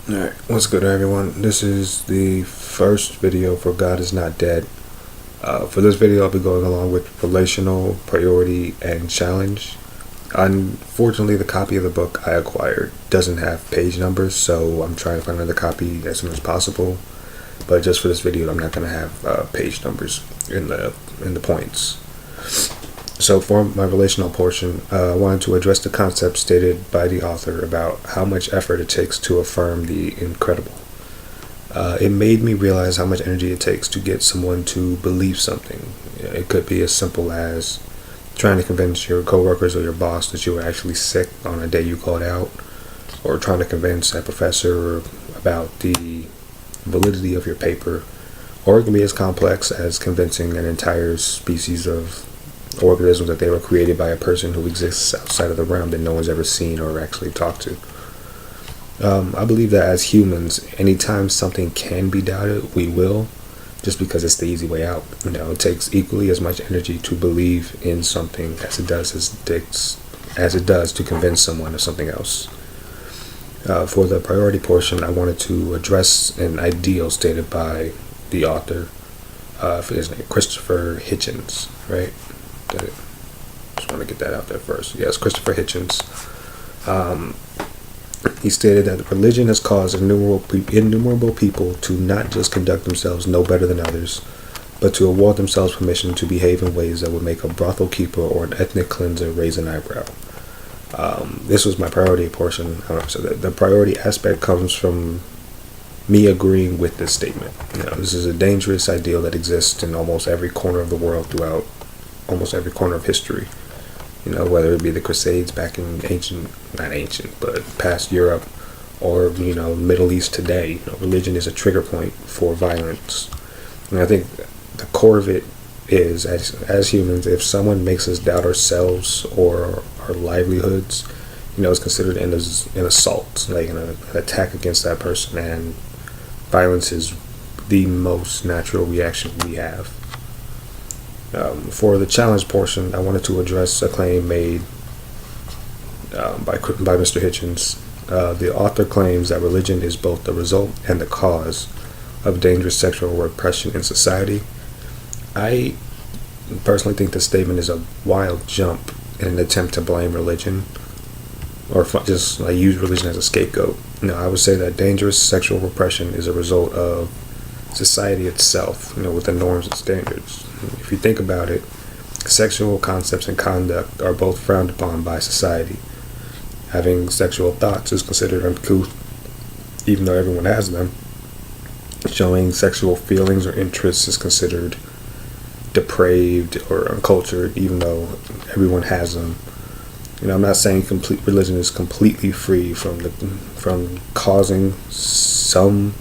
Alright, what's good everyone? This is the first video for God is Not Dead. For this video I'll be going along with relational, priority, and challenge. Unfortunately, the copy of the book I acquired doesn't have page numbers, so I'm trying to find another copy as soon as possible. But just for this video I'm not going to have page numbers in the points. So for my relational portion, I wanted to address the concept stated by the author about how much effort it takes to affirm the incredible. It made me realize how much energy it takes to get someone to believe something. It could be as simple as trying to convince your coworkers or your boss that you were actually sick on a day you called out, or trying to convince a professor about the validity of your paper, or it can be as complex as convincing an entire species of organisms that they were created by a person who exists outside of the realm that no one's ever seen or actually talked to. I believe that as humans, anytime something can be doubted, we will, just because it's the easy way out. It takes equally as much energy to believe in something as it does to convince someone of something else. For the priority portion, I wanted to address an ideal stated by the author, for his name, Christopher Hitchens, right? Just want to get that out there first. Yes, Christopher Hitchens. He stated that religion has caused innumerable people to not just conduct themselves no better than others, but to award themselves permission to behave in ways that would make a brothel keeper or an ethnic cleanser raise an eyebrow. This was my priority portion. So the priority aspect comes from me agreeing with this statement. This is a dangerous ideal that exists in almost every corner of the world throughout almost every corner of history. Whether it be the Crusades back in not ancient, but past Europe, or Middle East today. Religion is a trigger point for violence, and I think the core of it is, as humans, if someone makes us doubt ourselves or our livelihoods, it's considered an assault, like an attack against that person, and violence is the most natural reaction we have. For the challenge portion, I wanted to address a claim made by Mr. Hitchens. The author claims that religion is both the result and the cause of dangerous sexual repression in society. I personally think this statement is a wild jump in an attempt to blame religion, or just use religion as a scapegoat. I would say that dangerous sexual repression is a result of society itself, with the norms and standards. If you think about it, sexual concepts and conduct are both frowned upon by society. Having sexual thoughts is considered uncouth, even though everyone has them. Showing sexual feelings or interests is considered depraved or uncultured, even though everyone has them. I'm not saying complete religion is completely free from causing some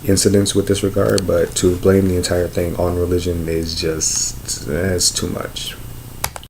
incidents with this regard, but to blame the entire thing on religion is just, it's too much.